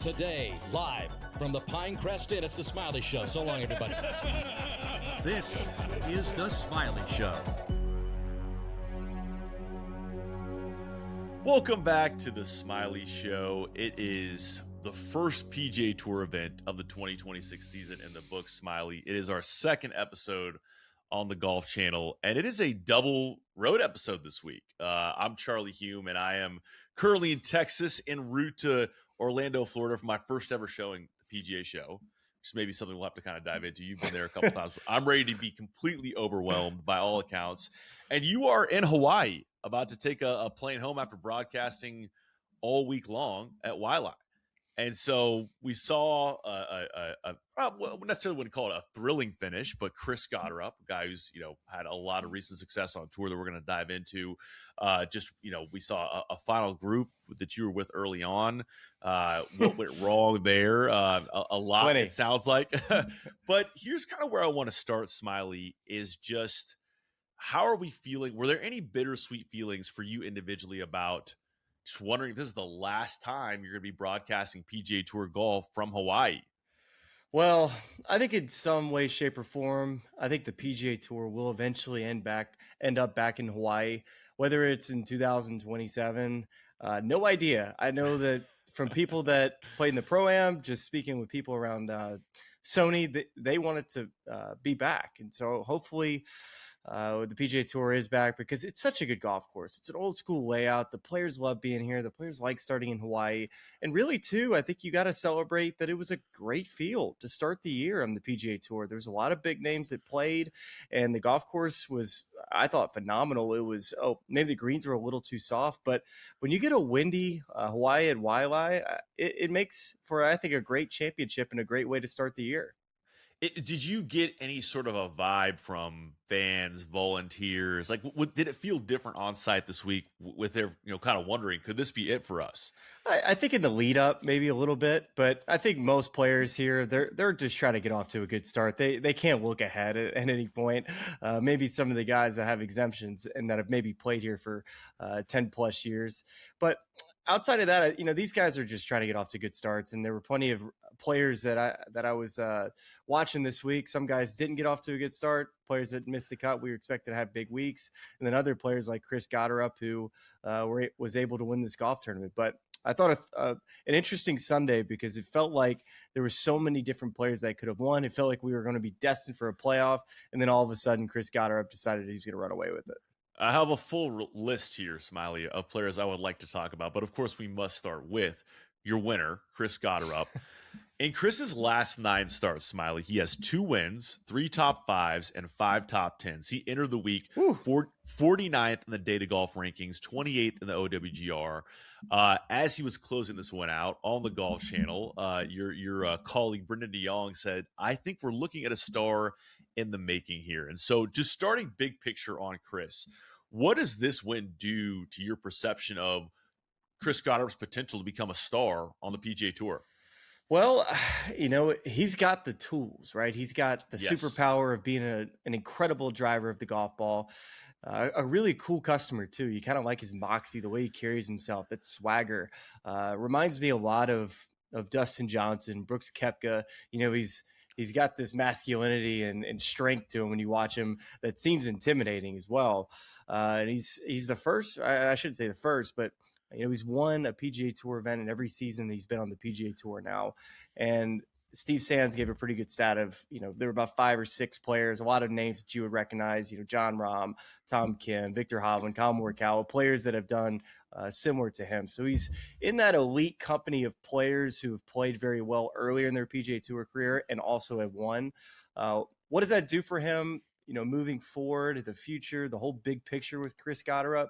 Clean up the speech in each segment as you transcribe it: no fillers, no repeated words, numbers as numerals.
Today, live from the Pinecrest Inn, it's the Smylie Show. So long, everybody. This is the Smylie Show. Welcome back to the Smylie Show. It is the first PGA Tour event of the 2026 season in the book, Smylie. It is our second episode on the Golf Channel, and it is a double road episode this week. I'm Charlie Hulme, and I am currently in Texas en route to Orlando, Florida for my first ever showing the PGA Show, which is maybe something we'll have to kind of dive into. You've been there a couple times. But I'm ready to be completely overwhelmed by all accounts. And you are in Hawaii, about to take a plane home after broadcasting all week long at Waialae. And so we saw well, necessarily wouldn't call it a thrilling finish, but Chris Gotterup, a guy who's, had a lot of recent success on tour that we're going to dive into. We saw a final group that you were with early on. What went wrong there? A lot, Plenty. It sounds like. But here's kind of where I want to start, Smylie, is just how are we feeling? Were there any bittersweet feelings for you individually about just wondering if this is the last time you're going to be broadcasting PGA Tour golf from Hawaii? Well, I think in some way, shape, or form, I think the PGA Tour will eventually end up back in Hawaii, whether it's in 2027. No idea. I know that from people that played in the Pro-Am, just speaking with people around Sony, they wanted to be back. And so hopefully the PGA Tour is back because it's such a good golf course. It's an old school layout. The players love being here. The players like starting in Hawaii. And really, too, I think you got to celebrate that it was a great field to start the year on the PGA Tour. There's a lot of big names that played, and the golf course was, I thought, phenomenal. It was, maybe the greens were a little too soft, but when you get a windy Hawaii at Waialae, it makes for, I think, a great championship and a great way to start the year. Did you get any sort of a vibe from fans, volunteers? Like, did it feel different on site this week with their, kind of wondering, could this be it for us? I think in the lead up, maybe a little bit, but I think most players here, they're just trying to get off to a good start. They can't look ahead at any point. Maybe some of the guys that have exemptions and that have maybe played here for 10 plus years, but outside of that, these guys are just trying to get off to good starts, and there were plenty of players that I was watching this week. Some guys didn't get off to a good start. Players that missed the cut, we were expected to have big weeks, and then other players like Chris Gotterup, who was able to win this golf tournament. But I thought an interesting Sunday because it felt like there were so many different players that could have won. It felt like we were going to be destined for a playoff, and then all of a sudden, Chris Gotterup decided he was going to run away with it. I have a full list here, Smylie, of players I would like to talk about. But, of course, we must start with your winner, Chris Gotterup. In Chris's last 9 starts, Smylie, he has 2 wins, 3 top 5s, and 5 top 10s. He entered the week 49th in the Data Golf rankings, 28th in the OWGR. As he was closing this one out on the Golf Channel, your colleague Brendan DeYoung said, I think we're looking at a star in the making here. And so just starting big picture on Chris, what does this win do to your perception of Chris Gotterup's potential to become a star on the PGA Tour? Well, he's got the tools, right? He's got the superpower of being an incredible driver of the golf ball, a really cool customer too. You kind of like his moxie, the way he carries himself, that swagger. Reminds me a lot of Dustin Johnson, Brooks Koepka. He's got this masculinity and strength to him when you watch him that seems intimidating as well. And he's the first, I shouldn't say the first, but he's won a PGA Tour event in every season that he's been on the PGA Tour now. And Steve Sands gave a pretty good stat of, there were about 5 or 6 players, a lot of names that you would recognize, John Rahm, Tom Kim, Victor Hovland, Colin Morikawa, players that have done similar to him. So he's in that elite company of players who have played very well earlier in their PGA Tour career and also have won. What does that do for him, moving forward, the future, the whole big picture with Chris Gotterup?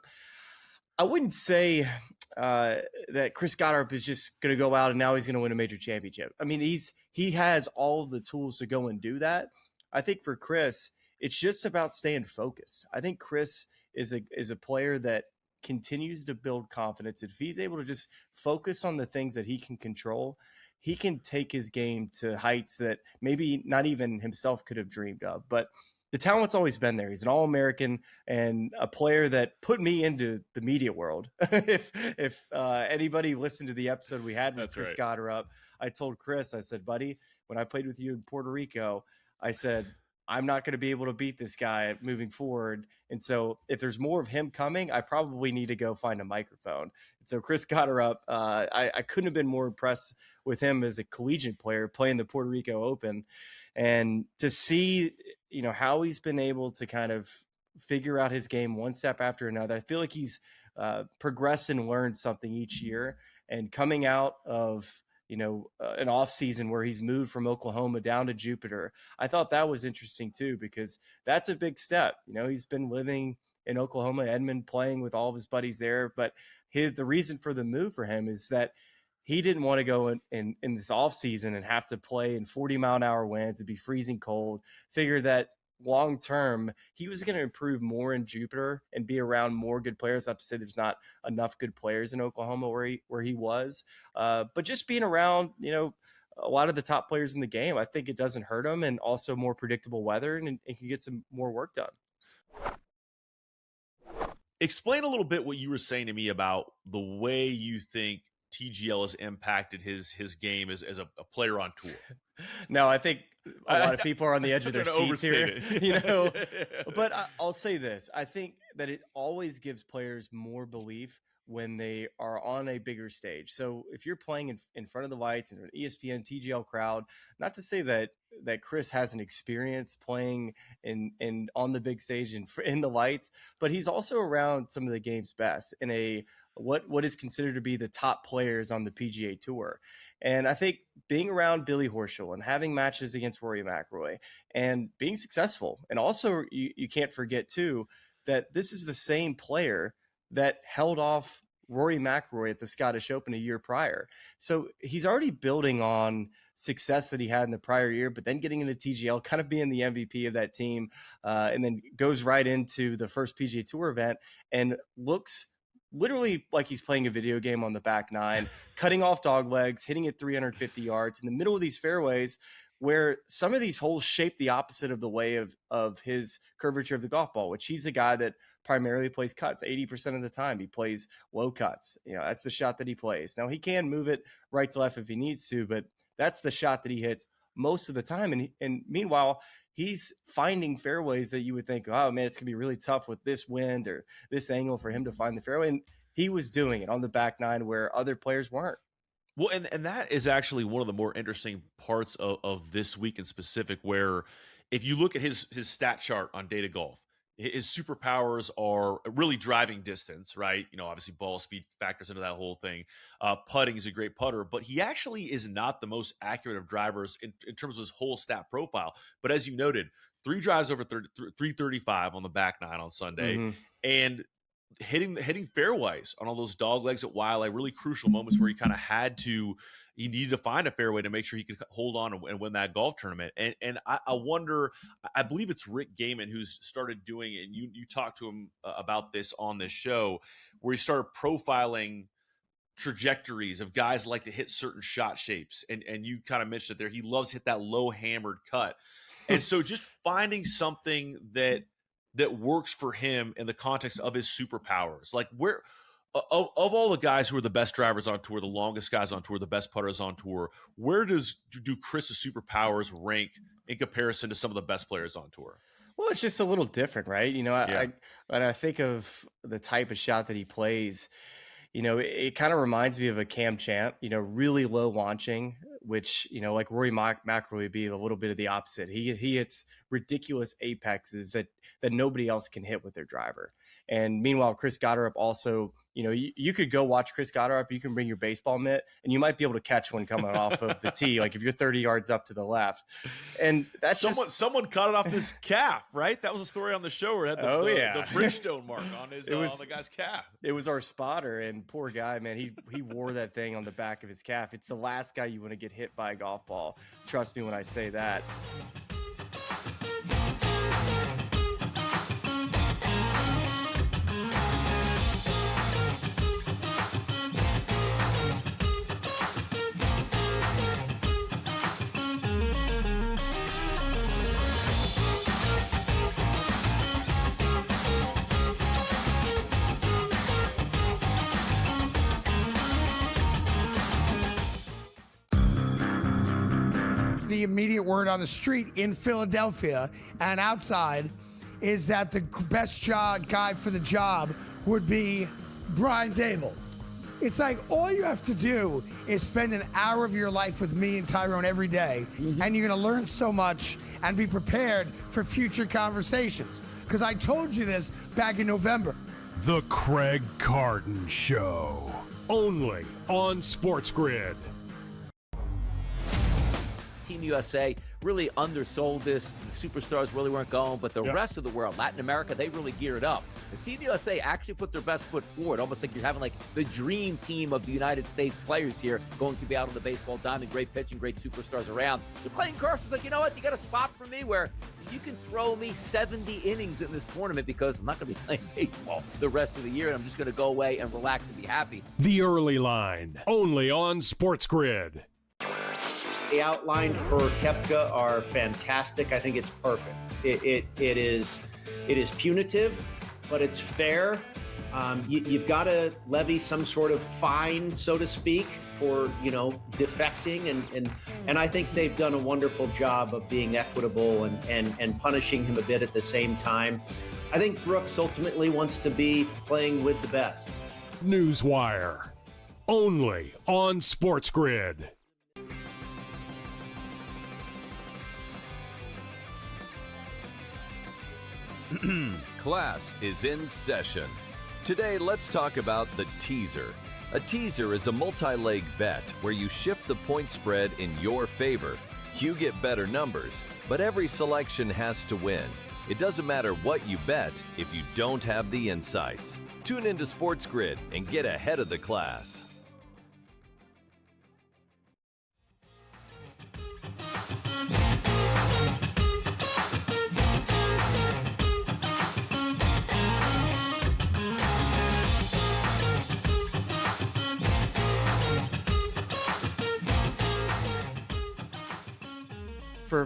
I wouldn't say that Chris Gotterup is just going to go out and now he's going to win a major championship. I mean, he has all of the tools to go and do that. I think for Chris, it's just about staying focused. I think Chris is a player that continues to build confidence. If he's able to just focus on the things that he can control, he can take his game to heights that maybe not even himself could have dreamed of. But the talent's always been there. He's an All-American and a player that put me into the media world. if anybody listened to the episode we had with Chris Gotterup, I told Chris, I said, buddy, when I played with you in Puerto Rico, I said, I'm not going to be able to beat this guy moving forward. And so if there's more of him coming, I probably need to go find a microphone. And so Chris Gotterup, I couldn't have been more impressed with him as a collegiate player playing the Puerto Rico Open. And to see, how he's been able to kind of figure out his game one step after another. I feel like he's progressed and learned something each year. And coming out of an off season where he's moved from Oklahoma down to Jupiter. I thought that was interesting too, because that's a big step. He's been living in Oklahoma, Edmond, playing with all of his buddies there. But the reason for the move for him is that he didn't want to go in this off season and have to play in 40-mile-an-hour winds and be freezing cold. Figured that long term, he was going to improve more in Jupiter and be around more good players. Not to say there's not enough good players in Oklahoma where he was, but just being around, a lot of the top players in the game, I think it doesn't hurt him, and also more predictable weather, and can get some more work done. Explain a little bit what you were saying to me about the way you think TGL has impacted his game as a player on tour. No, I think a lot of people are on the edge of their seats here, but I'll say this. I think that it always gives players more belief when they are on a bigger stage. So if you're playing in front of the lights and an ESPN TGL crowd, not to say that Chris hasn't experience playing in on the big stage in the lights, but he's also around some of the game's best in what is considered to be the top players on the PGA Tour. And I think being around Billy Horschel and having matches against Rory McIlroy and being successful. And also you can't forget too, that this is the same player that held off Rory McIlroy at the Scottish Open a year prior. So he's already building on success that he had in the prior year, but then getting into TGL, kind of being the MVP of that team, and then goes right into the first PGA Tour event and looks literally like he's playing a video game on the back nine, cutting off dog legs, hitting it 350 yards in the middle of these fairways, where some of these holes shape the opposite of the way of his curvature of the golf ball, which he's a guy that primarily plays cuts. 80% of the time he plays low cuts. That's the shot that he plays. Now he can move it right to left if he needs to, but that's the shot that he hits most of the time. And meanwhile, he's finding fairways that you would think, oh man, it's gonna be really tough with this wind or this angle for him to find the fairway. And he was doing it on the back nine where other players weren't. Well, and that is actually one of the more interesting parts of this week in specific, where if you look at his stat chart on Data Golf, his superpowers are really driving distance, right? Obviously ball speed factors into that whole thing. Putting is a great putter, but he actually is not the most accurate of drivers in terms of his whole stat profile. But as you noted, 3 drives over 335 on the back nine on Sunday, and hitting fairways on all those dog legs at Wiley, really crucial moments where he needed to find a fairway to make sure he could hold on and win that golf tournament. And I wonder, I believe it's Rick Gaiman who's started doing it, and you talked to him about this on this show, where he started profiling trajectories of guys that like to hit certain shot shapes. And you kind of mentioned it there. He loves to hit that low hammered cut. And so just finding something that works for him in the context of his superpowers. Like where of all the guys who are the best drivers on tour, the longest guys on tour, the best putters on tour, where do Chris's superpowers rank in comparison to some of the best players on tour? Well, it's just a little different, right? When I think of the type of shot that he plays, it kind of reminds me of a Cam Champ, really low launching, which, like Rory McIlroy would be a little bit of the opposite. He hits ridiculous apexes that nobody else can hit with their driver. And meanwhile, Chris Gotterup also, you could go watch Chris Gotterup. You can bring your baseball mitt and you might be able to catch one coming off of the tee, like if you're 30 yards up to the left. And that's someone cut it off his calf, right? That was a story on the show where it had the Bridgestone mark on his on the guy's calf. It was our spotter, and poor guy, man, he wore that thing on the back of his calf. It's the last guy you want to get hit by a golf ball. Trust me when I say that. the immediate word on the street in Philadelphia and outside is that the best guy for the job would be Brian Dable. It's like all you have to do is spend an hour of your life with me and Tyrone every day, and you're going to learn so much and be prepared for future conversations. Because I told you this back in November. The Craig Carton Show, only on SportsGrid. Team USA really undersold this. The superstars really weren't going, but the rest of the world, Latin America, they really geared up. The Team USA actually put their best foot forward, almost like you're having like the dream team of the United States players here going to be out on the baseball diamond. Great pitching, great superstars around. So Clayton Kershaw was like, you know what? You got a spot for me where you can throw me 70 innings in this tournament because I'm not going to be playing baseball the rest of the year, and I'm just going to go away and relax and be happy. The Early Line, only on SportsGrid. The outline for Koepka are fantastic. I think it's perfect. It is punitive, but it's fair. You've got to levy some sort of fine, so to speak, for defecting, and I think they've done a wonderful job of being equitable and punishing him a bit at the same time. I think Brooks ultimately wants to be playing with the best. Newswire, only on SportsGrid. Class is in session. Today, let's talk about the teaser. A teaser is a multi-leg bet where you shift the point spread in your favor. You get better numbers, but every selection has to win. It doesn't matter what you bet if you don't have the insights. Tune into SportsGrid and get ahead of the class.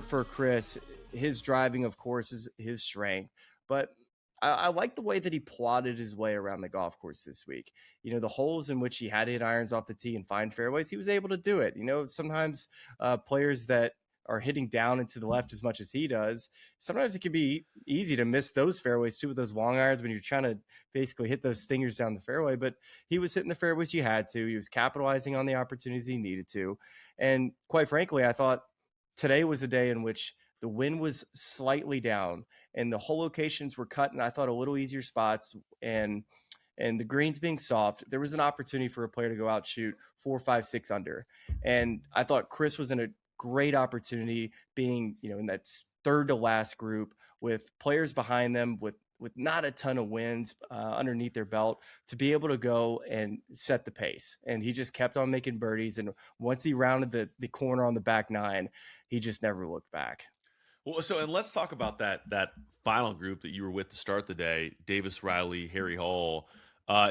For Chris, his driving, of course, is his strength, but I like the way that he plotted his way around the golf course this week. The holes in which he had to hit irons off the tee and find fairways, he was able to do it. Sometimes players that are hitting down and to the left as much as he does, sometimes it can be easy to miss those fairways too with those long irons when you're trying to basically hit those stingers down the fairway. But he was hitting the fairways you had to. He was capitalizing on the opportunities he needed to. And quite frankly, I thought today was a day in which the wind was slightly down and the hole locations were cut, and I thought a little easier spots, and the greens being soft, there was an opportunity for a player to go out, shoot 4, 5, 6 under. And I thought Chris was in a great opportunity being, in that third to last group with players behind them with not a ton of wins underneath their belt to be able to go and set the pace. And he just kept on making birdies. And once he rounded the corner on the back nine, he just never looked back. Well, and let's talk about that final group that you were with to start the day, Davis Riley, Harry Hall.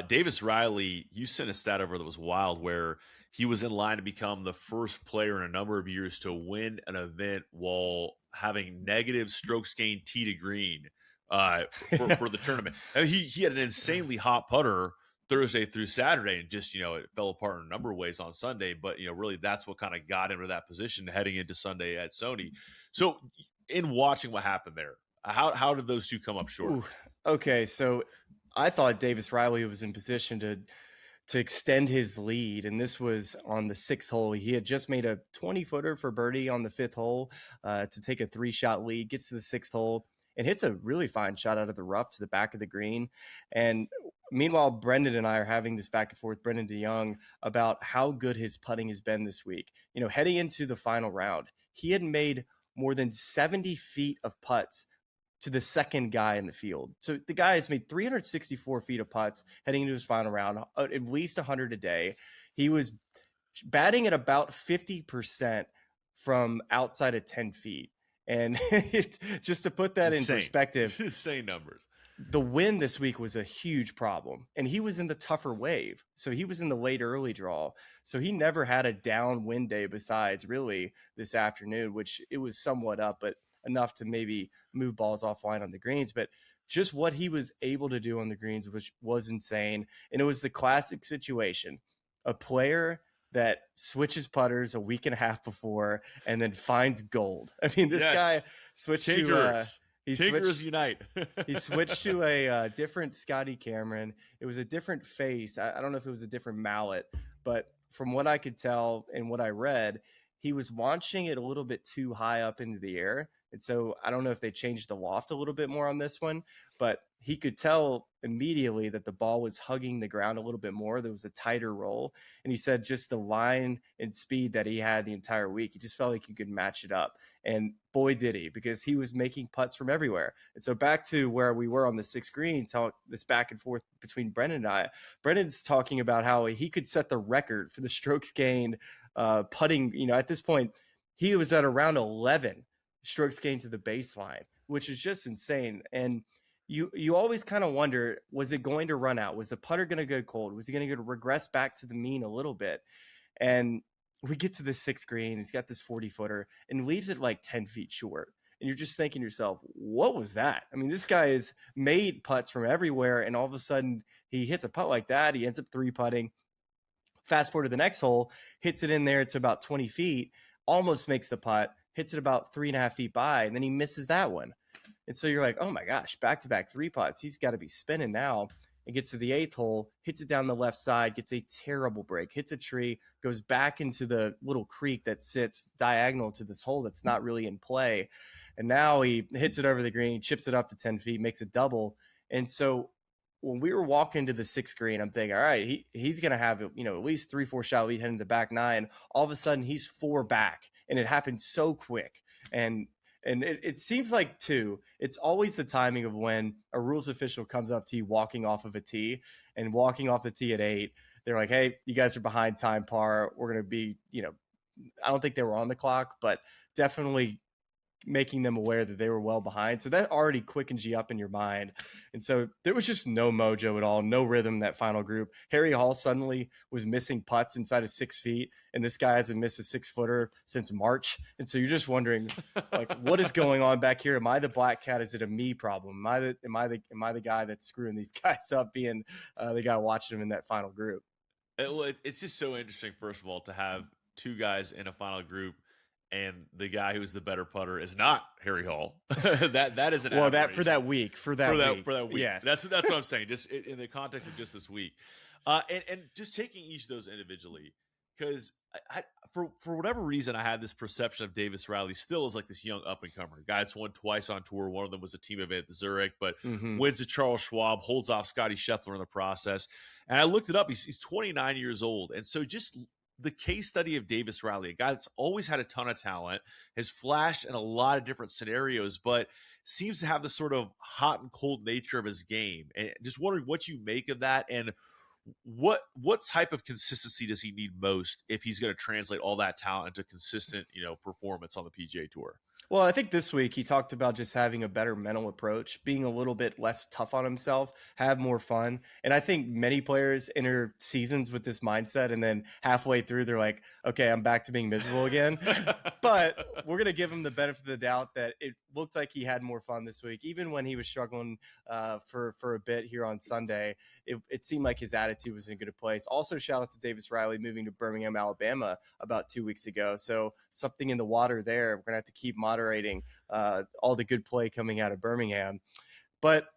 Davis Riley, you sent a stat over that was wild where he was in line to become the first player in a number of years to win an event while having negative strokes gained tee to green for the tournament. And he had an insanely hot putter Thursday through Saturday, and just it fell apart in a number of ways on Sunday. But really that's what kind of got him to that position heading into Sunday at Sony. So in watching what happened there, how did those two come up short? Ooh, okay, so I thought Davis Riley was in position to extend his lead, and this was on the 6th hole. He had just made a 20-footer for birdie on the 5th hole to take a 3-shot lead, gets to the 6th hole, and hits a really fine shot out of the rough to the back of the green. And meanwhile, Brendan and I are having this back and forth, Brendan DeYoung, about how good his putting has been this week. Heading into the final round, he had made more than 70 feet of putts to the second guy in the field. So the guy has made 364 feet of putts heading into his final round, at least 100 a day. He was batting at about 50% from outside of 10 feet. And just to put that in perspective, insane numbers. The wind this week was a huge problem, and he was in the tougher wave. So he was in the late early draw. So he never had a down wind day besides really this afternoon, which it was somewhat up, but enough to maybe move balls offline on the greens. But just what he was able to do on the greens, which was insane. And it was the classic situation, a player that switches putters a week and a half before and then finds gold. I mean, this guy switched Tinkers. to Tinkers unite. he switched to a different Scotty Cameron. It was a different face. I don't know if it was a different mallet, but from what I could tell and what I read, he was launching it a little bit too high up into the air. And so I don't know if they changed the loft a little bit more on this one, but he could tell immediately that the ball was hugging the ground a little bit more. There was a tighter roll. And he said just the line and speed that he had the entire week, he just felt like you could match it up. And boy, did he, because he was making putts from everywhere. And so back to where we were on the sixth green, this back and forth between Brendan and I, Brendan's talking about how he could set the record for the strokes gained putting. You know, at this point, he was at around 11 strokes gained to the baseline, which is just insane. And you always kind of wonder, was it going to run out? Was the putter going to go cold? Was he going to regress back to the mean a little bit? And we get to the sixth green. He's got this 40-footer and leaves it like 10 feet short. And you're just thinking to yourself, what was that? I mean, this guy has made putts from everywhere. And all of a sudden he hits a putt like that. He ends up 3-putting. Fast forward to the next hole, hits it in there. It's about 20 feet, almost makes the putt, hits it about 3.5 feet by, and then he misses that one. And so you're like, oh my gosh, back-to-back 3 putts. He's got to be spinning now. And gets to the 8th hole, hits it down the left side, gets a terrible break, hits a tree, goes back into the little creek that sits diagonal to this hole that's not really in play. And now he hits it over the green, chips it up to 10 feet, makes a double. And so when we were walking to the sixth green, I'm thinking, all right, he's going to have, at least 3-4 shot lead heading to the back 9. All of a sudden he's 4 back, and it happened so quick. And it seems like, too, it's always the timing of when a rules official comes up to you walking off of a tee, and walking off the tee at 8, they're like, hey, you guys are behind time par. We're going to be, I don't think they were on the clock, but definitely making them aware that they were well behind. So that already quickens you up in your mind. And so there was just no mojo at all, no rhythm in that final group. Harry Hall suddenly was missing putts inside of 6 feet, and this guy hasn't missed a 6-footer since March. And so you're just wondering, like, what is going on back here? Am I the black cat? Is it a me problem? Am I the guy that's screwing these guys up, being the guy watching them in that final group? It's just so interesting, first of all, to have 2 guys in a final group, and the guy who's the better putter is not Harry Hall. that is an well, that for that week. Yes, that's what I'm saying. Just in the context of just this week, and just taking each of those individually, because for whatever reason, I had this perception of Davis Riley still as like this young up and comer guy that's won twice on tour. One of them was a team event at Zurich, but wins at Charles Schwab, holds off Scotty Scheffler in the process. And I looked it up. He's 29 years old, and so just the case study of Davis Riley, a guy that's always had a ton of talent, has flashed in a lot of different scenarios, but seems to have the sort of hot and cold nature of his game. And just wondering what you make of that, and what type of consistency does he need most if he's going to translate all that talent into consistent, performance on the PGA Tour? Well, I think this week he talked about just having a better mental approach, being a little bit less tough on himself, have more fun. And I think many players enter seasons with this mindset, and then halfway through they're like, okay, I'm back to being miserable again. But we're going to give him the benefit of the doubt that it looked like he had more fun this week. Even when he was struggling for a bit here on Sunday, it seemed like his attitude was in a good place. Also, shout out to Davis Riley moving to Birmingham, Alabama about 2 weeks ago. So something in the water there. We're going to have to keep moderating all the good play coming out of Birmingham. But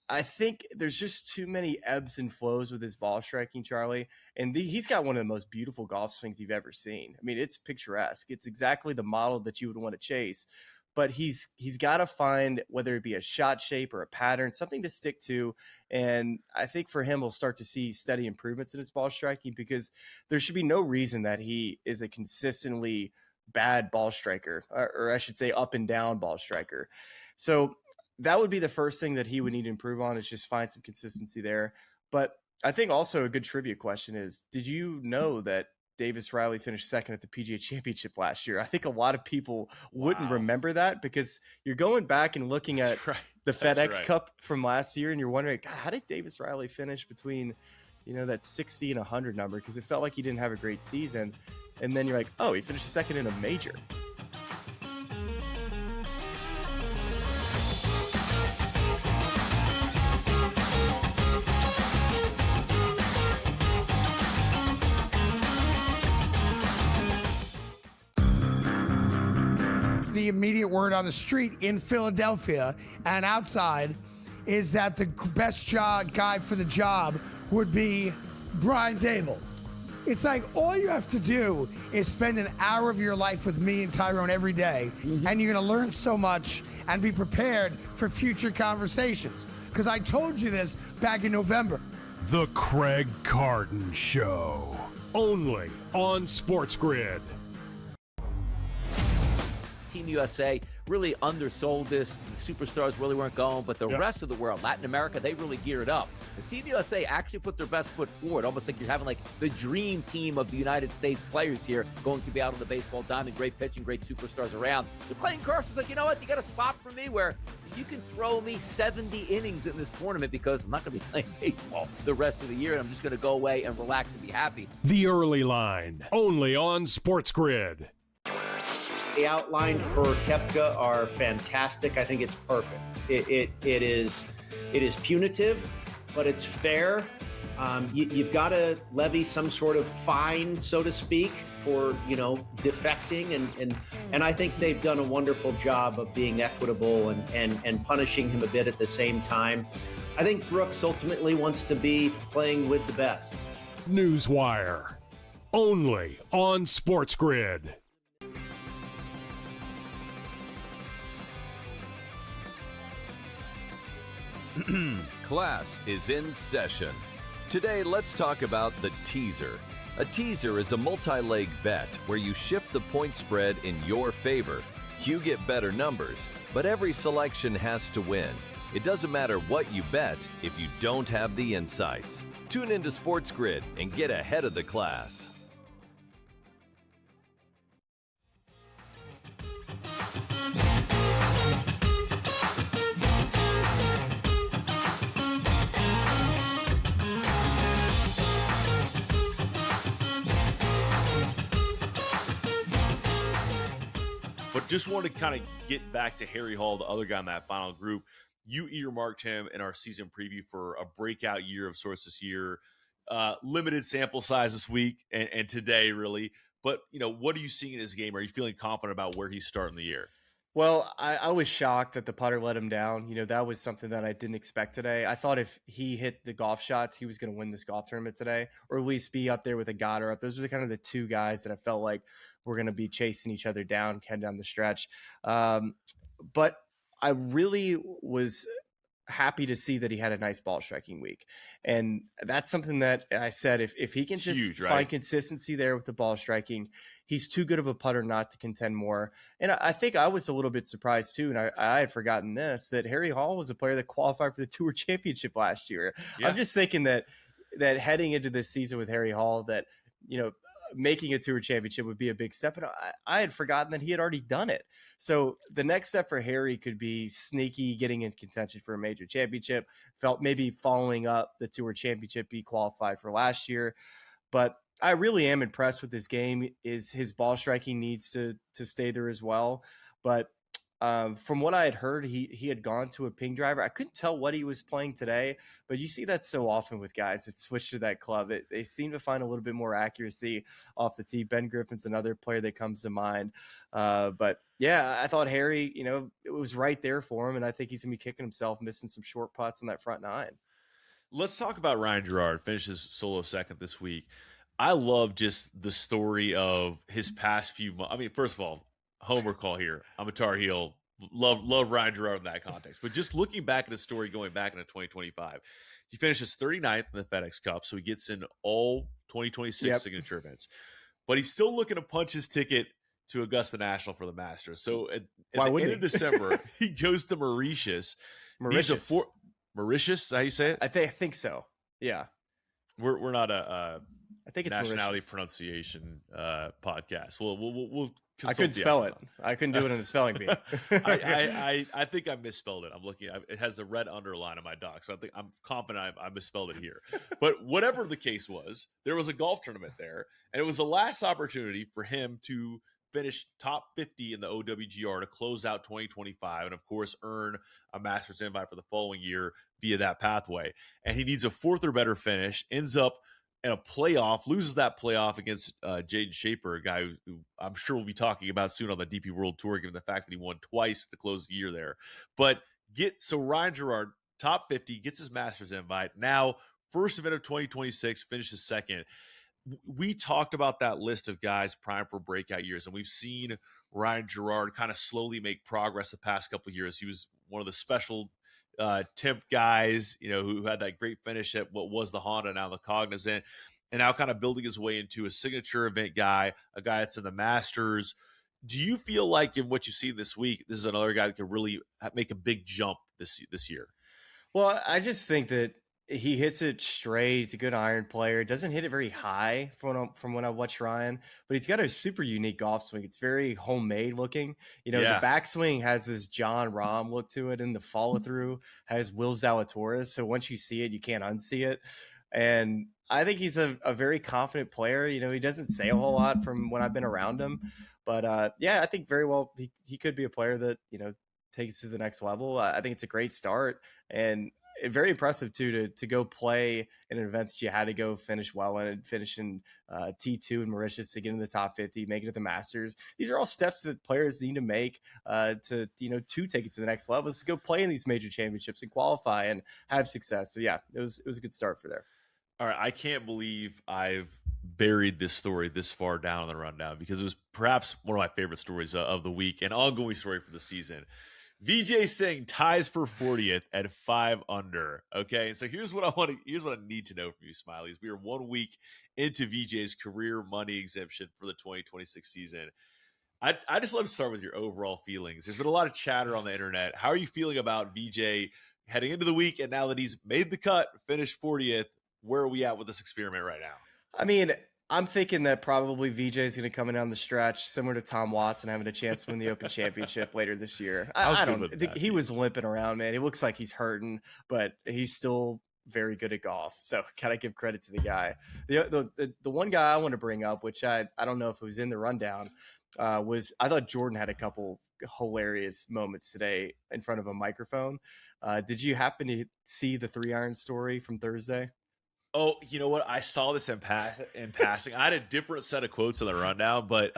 I think there's just too many ebbs and flows with his ball striking, Charlie. And he's got one of the most beautiful golf swings you've ever seen. I mean, it's picturesque. It's exactly the model that you would want to chase. But he's got to find, whether it be a shot shape or a pattern, something to stick to. And I think for him, we'll start to see steady improvements in his ball striking, because there should be no reason that he is a consistently bad ball striker, or I should say up and down ball striker. So that would be the first thing that he would need to improve on, is just find some consistency there. But I think also a good trivia question is, did you know that Davis Riley finished second at the PGA Championship last year? I think a lot of people wouldn't remember that, because you're going back and looking at the FedEx Cup from last year, and you're wondering, God, how did Davis Riley finish between, that 60 and 100 number? Because it felt like he didn't have a great season. And then you're like, oh, he finished second in a major. the immediate word on the street in Philadelphia and outside is that the best guy for the job would be Brian Dable. It's like all you have to do is spend an hour of your life with me and Tyrone every day, and you're going to learn so much and be prepared for future conversations. Because I told you this back in November. The Craig Carden Show. Only on SportsGrid. Team USA really undersold this. The superstars really weren't going, but the rest of the world, Latin America, they really geared up. The Team USA actually put their best foot forward, almost like you're having like the dream team of the United States players here going to be out on the baseball diamond. Great pitching, great superstars around. So Clayton Kersaw's like, you know what? You got a spot for me where you can throw me 70 innings in this tournament because I'm not going to be playing baseball the rest of the year, and I'm just going to go away and relax and be happy. The Early Line, only on SportsGrid. The outline for Koepka are fantastic. I think it's perfect. It is punitive, but it's fair. You've got to levy some sort of fine, so to speak, for defecting, and I think they've done a wonderful job of being equitable and punishing him a bit at the same time. I think Brooks ultimately wants to be playing with the best. Newswire, only on SportsGrid. Class is in session. Today, let's talk about the teaser. A teaser is a multi-leg bet where you shift the point spread in your favor. You get better numbers, but every selection has to win. It doesn't matter what you bet if you don't have the insights. Tune into SportsGrid and get ahead of the class. But just want to kind of get back to Harry Hall, the other guy in that final group. You earmarked him in our season preview for a breakout year of sorts this year. Limited sample size this week and today, really. But, what are you seeing in his game? Are you feeling confident about where he's starting the year? Well, I was shocked that the putter let him down. That was something that I didn't expect today. I thought if he hit the golf shots, he was going to win this golf tournament today, or at least be up there with a Gotterup. Those were kind of the two guys that I felt like were going to be chasing each other down, heading down the stretch. But I really was happy to see that he had a nice ball striking week. And that's something that I said, if he can just find consistency there with the ball striking, he's too good of a putter not to contend more. And I think I was a little bit surprised too, and I had forgotten this, that Harry Hall was a player that qualified for the Tour Championship last year. Yeah. I'm just thinking that heading into this season with Harry Hall, that, making a Tour Championship would be a big step. And I had forgotten that he had already done it. So the next step for Harry could be sneaky, getting in contention for a major championship, felt maybe following up the Tour Championship he qualified for last year. But I really am impressed with his game. His ball striking needs to stay there as well. But from what I had heard, he had gone to a ping driver. I couldn't tell what he was playing today, but you see that so often with guys that switch to that club. They seem to find a little bit more accuracy off the tee. Ben Griffin's another player that comes to mind. But yeah, I thought Harry, it was right there for him, and I think he's going to be kicking himself, missing some short putts on that front nine. Let's talk about Ryan Gerard. Finishes solo second this week. I love just the story of his past few months. I mean, first of all, homer call here. I'm a Tar Heel. Love Ryan Gerard in that context. But just looking back at his story going back into 2025, he finishes 39th in the FedEx Cup, so he gets in all 2026 signature events. But he's still looking to punch his ticket to Augusta National for the Masters. So at the end of December, he goes to Mauritius. Mauritius, is that how you say it? I think so. Yeah. We're not a I think it's nationality Mauritius. Pronunciation podcast. We'll I couldn't spell it. I couldn't do it in the spelling bee. I think I misspelled it. I'm looking. It has a red underline on my doc, so I'm confident I misspelled it here. But whatever the case was, there was a golf tournament there, and it was the last opportunity for him to finish top 50 in the OWGR to close out 2025, and of course earn a Masters invite for the following year via that pathway. And he needs a fourth or better finish. Ends up in a playoff, loses that playoff against Jaden Shaper, a guy who I'm sure we'll be talking about soon on the DP World Tour, given the fact that he won twice to close the year there. But so Ryan Gerard, top 50, gets his Masters invite. Now, first event of 2026, finishes second. We talked about that list of guys primed for breakout years, and we've seen Ryan Gerard kind of slowly make progress the past couple of years. He was one of the special temp guys, who had that great finish at what was the Honda, now the Cognizant, and now kind of building his way into a signature event guy, a guy that's in the Masters. Do you feel like in what you've seen this week, this is another guy that could really make a big jump this year? Well, I just think that he hits it straight. He's a good iron player. Doesn't hit it very high from when I watch Ryan, but he's got a super unique golf swing. It's very homemade looking. The backswing has this John Rahm look to it, and the follow through has Will Zalatoris. So once you see it, you can't unsee it. And I think he's a very confident player. He doesn't say a whole lot from when I've been around him, but I think very well he could be a player that takes to the next level. I think it's a great start, and very impressive too to go play in an event that you had to go finish well in, and finish in T2 in Mauritius to get in the top 50, make it to the Masters. These are all steps that players need to make to take it to the next level, is to go play in these major championships and qualify and have success. So yeah, it was a good start for there. All right, I can't believe I've buried this story this far down on the rundown, because it was perhaps one of my favorite stories of the week and ongoing story for the season. Vijay Singh ties for 40th at 5 under. Okay, so here's what I need to know from you, Smylie. We are 1 week into Vijay's career money exemption for the 2026 season. I just love to start with your overall feelings. There's been a lot of chatter on the internet. How are you feeling about Vijay heading into the week, and now that he's made the cut, finished 40th? Where are we at with this experiment right now? I mean, I'm thinking that probably VJ is going to come in down the stretch, similar to Tom Watson having a chance to win the Open Championship later this year. I don't think he was limping around, man. It looks like he's hurting, but he's still very good at golf. So gotta give credit to the guy. The one guy I want to bring up, which I don't know if it was in the rundown, was I thought Jordan had a couple hilarious moments today in front of a microphone. Did you happen to see the 3-iron story from Thursday? Oh, you know what? I saw this in passing. I had a different set of quotes in the rundown, but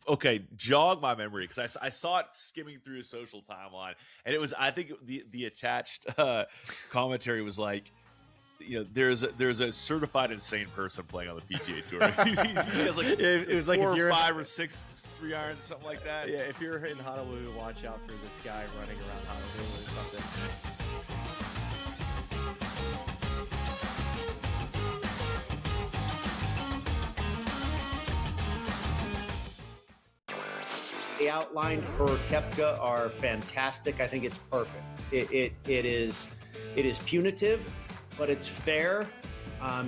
okay, jog my memory, because I saw it skimming through a social timeline, and it was, I think the attached commentary was like, there's a certified insane person playing on the PGA Tour. he has like it was like 4 or 5 or 6 3-irons or something like that. Yeah, if you're in Honolulu, watch out for this guy running around Honolulu or something. The outlined for Koepka are fantastic. I think it's perfect. It is punitive, but it's fair.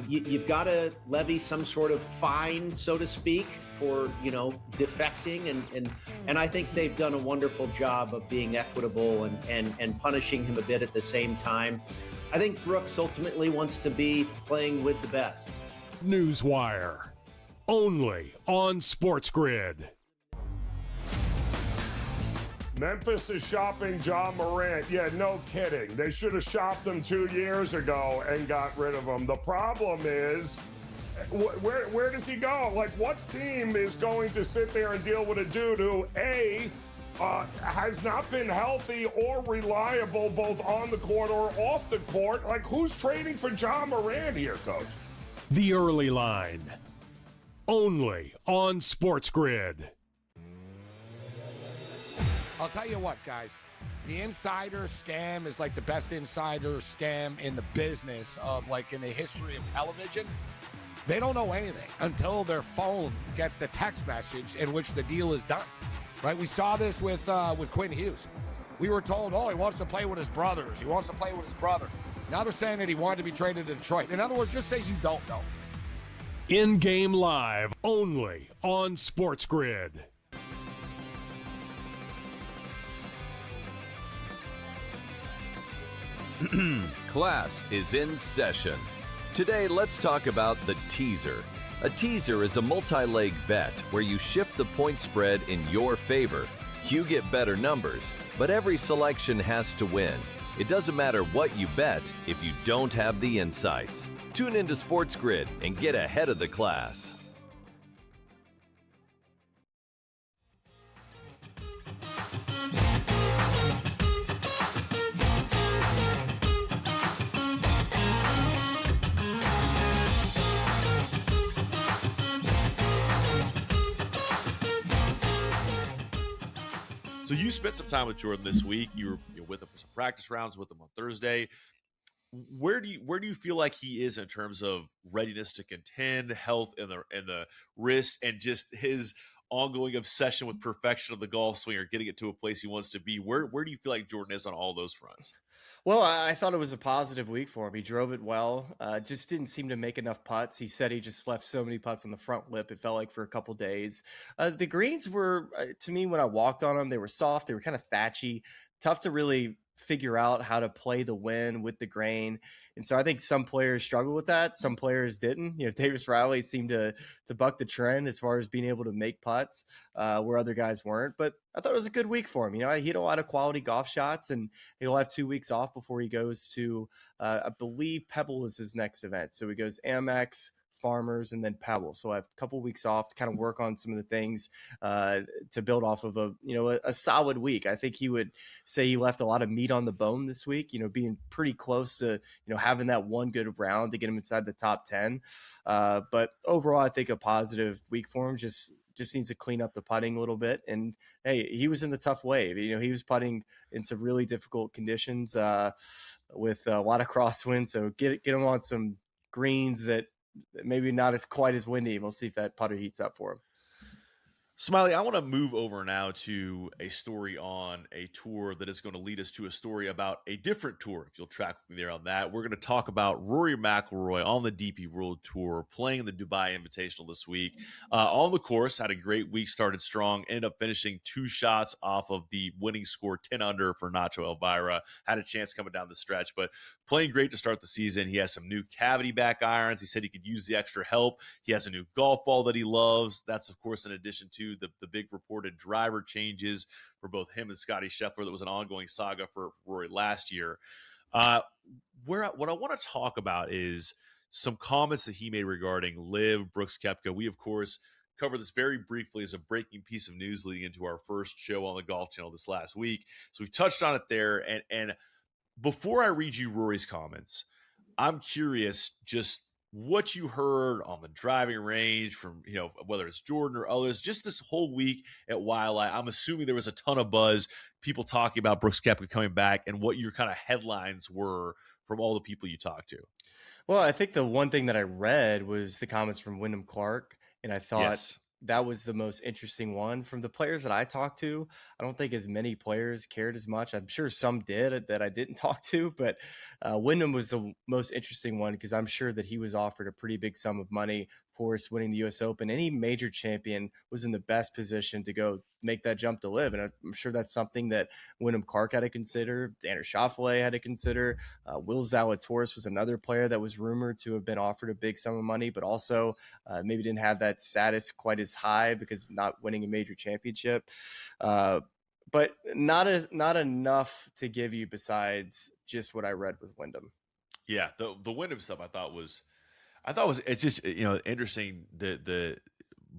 You've got to levy some sort of fine, so to speak, for defecting, and I think they've done a wonderful job of being equitable and punishing him a bit at the same time. I think Brooks ultimately wants to be playing with the best. Newswire, only on SportsGrid. Memphis is shopping Ja Morant. Yeah, no kidding. They should have shopped him 2 years ago and got rid of him. The problem is, where does he go? Like, what team is going to sit there and deal with a dude who, A, has not been healthy or reliable both on the court or off the court? Like, who's trading for Ja Morant here, Coach? The Early Line, only on SportsGrid. I'll tell you what, guys. The insider scam is like the best insider scam in the business of, like, in the history of television. They don't know anything until their phone gets the text message in which the deal is done, right? We saw this with Quinn Hughes. We were told, he wants to play with his brothers. He wants to play with his brothers. Now they're saying that he wanted to be traded to Detroit. In other words, just say you don't know. In-game live, only on SportsGrid. Class is in session. Today, let's talk about the teaser. A teaser is a multi-leg bet where you shift the point spread in your favor. You get better numbers, but every selection has to win. It doesn't matter what you bet if you don't have the insights. Tune into SportsGrid and get ahead of the class. So you spent some time with Jordan this week. You were with him for some practice rounds with him on Thursday. Where do you feel like he is in terms of readiness to contend, health in the wrist, and just his ongoing obsession with perfection of the golf swing or getting it to a place he wants to be? Where do you feel like Jordan is on all those fronts? Well, I thought it was a positive week for him. He drove it well. Just didn't seem to make enough putts. He said he just left so many putts on the front lip. It felt like for a couple days. The greens were, to me, when I walked on them, they were soft. They were kind of thatchy, tough to really figure out how to play the wind with the grain. And so I think some players struggle with that. Some players didn't. Davis Riley seemed to buck the trend as far as being able to make putts where other guys weren't. But I thought it was a good week for him. He had a lot of quality golf shots, and he'll have 2 weeks off before he goes to, I believe Pebble is his next event. So he goes Amex, Farmers, and then Pebble. So I have a couple weeks off to kind of work on some of the things to build off of a solid week. I think he would say he left a lot of meat on the bone this week, being pretty close to, having that one good round to get him inside the top 10. But overall, I think a positive week for him. Just needs to clean up the putting a little bit. And hey, he was in the tough wave. He was putting in some really difficult conditions with a lot of crosswind. So get him on some greens that maybe not as quite as windy. We'll see if that putter heats up for him. Smylie, I want to move over now to a story on a tour that is going to lead us to a story about a different tour. If you'll track with me there on that, we're going to talk about Rory McIlroy on the DP World Tour, playing the Dubai Invitational this week. On the course, had a great week, started strong, ended up finishing 2 shots off of the winning score, 10 under for Nacho Elvira. Had a chance coming down the stretch, but playing great to start the season. He has some new cavity back irons. He said he could use the extra help. He has a new golf ball that he loves. That's, of course, in addition to the big reported driver changes for both him and Scotty Scheffler. That was an ongoing saga for Rory last year. What I want to talk about is some comments that he made regarding Liv, Brooks Koepka. We, of course, covered this very briefly as a breaking piece of news leading into our first show on the Golf Channel this last week. So we've touched on it there. And before I read you Rory's comments, I'm curious just what you heard on the driving range from, whether it's Jordan or others, just this whole week at Waialae. I'm assuming there was a ton of buzz, people talking about Brooks Koepka coming back, and what your kind of headlines were from all the people you talked to. Well, I think the one thing that I read was the comments from Wyndham Clark, and I thought that was the most interesting one. From the players that I talked to, I don't think as many players cared as much. I'm sure some did that I didn't talk to, but Wyndham was the most interesting one because I'm sure that he was offered a pretty big sum of money for winning the U.S. Open. Any major champion was in the best position to go make that jump to Live, and I'm sure that's something that Wyndham Clark had to consider. Xander Schauffele had to consider. Will Zalatoris was another player that was rumored to have been offered a big sum of money, but also maybe didn't have that status quite as high because not winning a major championship. But not enough to give you besides just what I read with Wyndham. Yeah, the Wyndham stuff I thought was it's just interesting the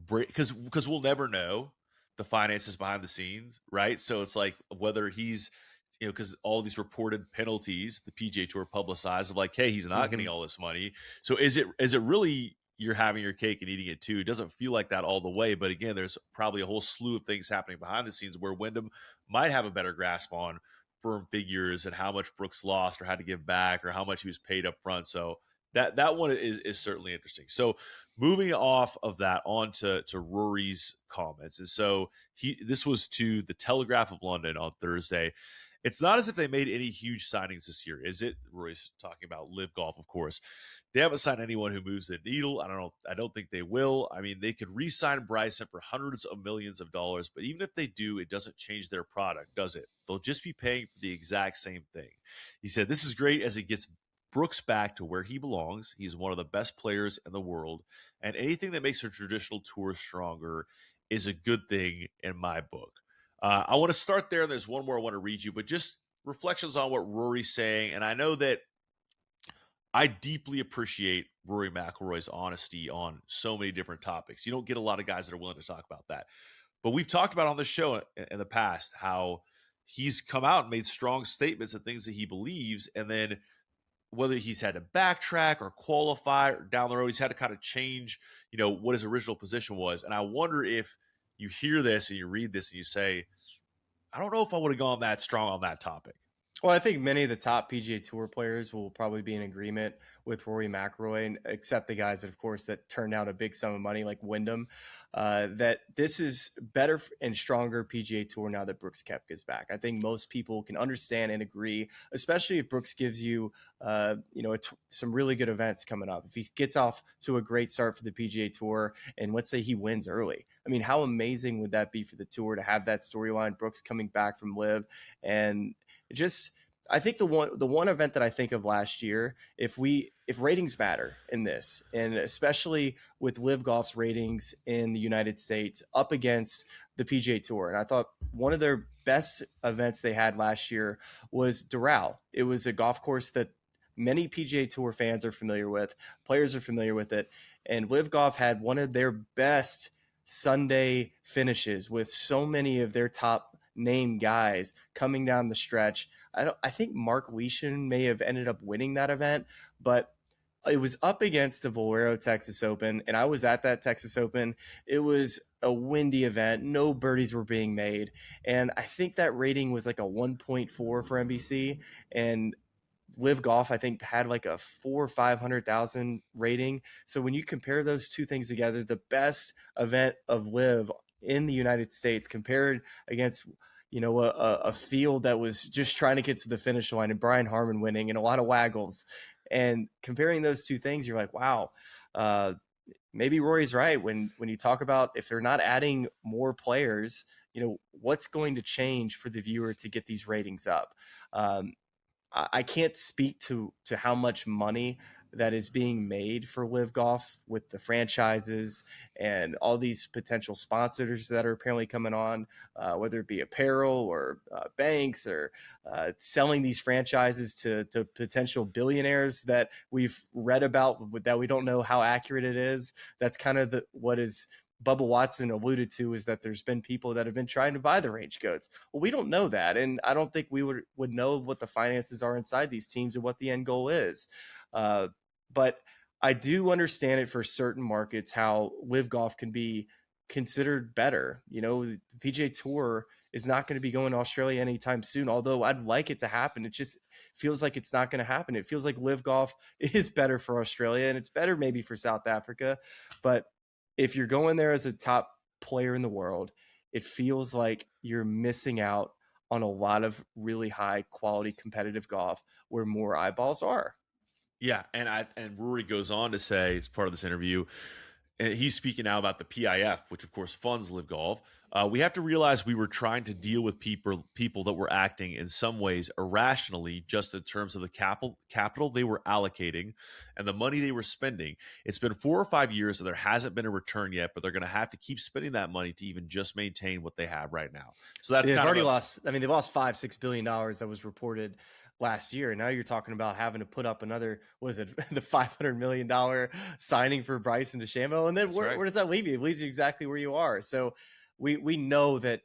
break because we'll never know the finances behind the scenes, right? So it's like whether he's because all these reported penalties the PGA Tour publicized of like, hey, he's not getting all this money. So is it really you're having your cake and eating it too? It doesn't feel like that all the way, but again, there's probably a whole slew of things happening behind the scenes where Wyndham might have a better grasp on firm figures and how much Brooks lost or had to give back or how much he was paid up front. So that one is certainly interesting. So moving off of that on to Rory's comments. And so this was to the Telegraph of London on Thursday. It's not as if they made any huge signings this year, is it? Rory's talking about Live Golf, of course. They haven't signed anyone who moves the needle. I don't think they will. I mean, they could re-sign Bryson for hundreds of millions of dollars, but even if they do, it doesn't change their product, does it? They'll just be paying for the exact same thing. He said, this is great as it gets Brooks back to where he belongs. He's one of the best players in the world, and anything that makes a traditional tour stronger is a good thing in my book. I want to start there, and there's one more I want to read you, but just reflections on what Rory's saying. And I know that I deeply appreciate Rory McIlroy's honesty on so many different topics. You don't get a lot of guys that are willing to talk about that. But we've talked about on this show in the past how he's come out and made strong statements of things that he believes, and then whether he's had to backtrack or qualify or down the road, he's had to kind of change, what his original position was. And I wonder if you hear this and you read this and you say, I don't know if I would have gone that strong on that topic. Well, I think many of the top PGA Tour players will probably be in agreement with Rory McIlroy, and except the guys, of course, that turned out a big sum of money like Wyndham, that this is better and stronger PGA Tour now that Brooks Koepka's back. I think most people can understand and agree, especially if Brooks gives you, some really good events coming up. If he gets off to a great start for the PGA Tour, and let's say he wins early, I mean, how amazing would that be for the Tour to have that storyline? Brooks coming back from LIV, and I think the one event that I think of last year, if ratings matter in this, and especially with LIV Golf's ratings in the United States up against the PGA Tour, and I thought one of their best events they had last year was Doral. It was a golf course that many PGA Tour fans are familiar with, players are familiar with it, and LIV Golf had one of their best Sunday finishes with so many of their top name guys coming down the stretch. I think Mark Leishman may have ended up winning that event, but it was up against the Valero Texas Open, and I was at that Texas Open. It was a windy event. No birdies were being made, and I think that rating was like a 1.4 for NBC, and LIV Golf, I think, had like a 400,000 or 500,000 rating. So when you compare those two things together, the best event of LIV in the United States compared against, a field that was just trying to get to the finish line and Brian Harman winning and a lot of waggles, and comparing those two things, you're like, wow, maybe Rory's right when you talk about if they're not adding more players, what's going to change for the viewer to get these ratings up. I can't speak to how much money that is being made for LIV Golf with the franchises and all these potential sponsors that are apparently coming on, whether it be apparel or banks or selling these franchises to potential billionaires that we've read about that we don't know how accurate it is. That's kind of what is Bubba Watson alluded to, is that there's been people that have been trying to buy the range coats. Well, we don't know that. And I don't think we would know what the finances are inside these teams or what the end goal is. But I do understand it for certain markets, how LIV Golf can be considered better. The PGA Tour is not going to be going to Australia anytime soon, although I'd like it to happen. It just feels like it's not going to happen. It feels like LIV Golf is better for Australia, and it's better maybe for South Africa. But if you're going there as a top player in the world, it feels like you're missing out on a lot of really high quality competitive golf where more eyeballs are. Yeah, and Rory goes on to say, as part of this interview, and he's speaking now about the PIF, which of course funds LIV Golf. We have to realize we were trying to deal with people that were acting in some ways irrationally, just in terms of the capital they were allocating and the money they were spending. It's been 4 or 5 years, so there hasn't been a return yet, but they're going to have to keep spending that money to even just maintain what they have right now. So that's they've already lost. I mean, they've lost $5-6 billion that was reported last year. And now you're talking about having to put up another, the $500 million signing for Bryson DeChambeau. And then where does that leave you? It leaves you exactly where you are. So we know that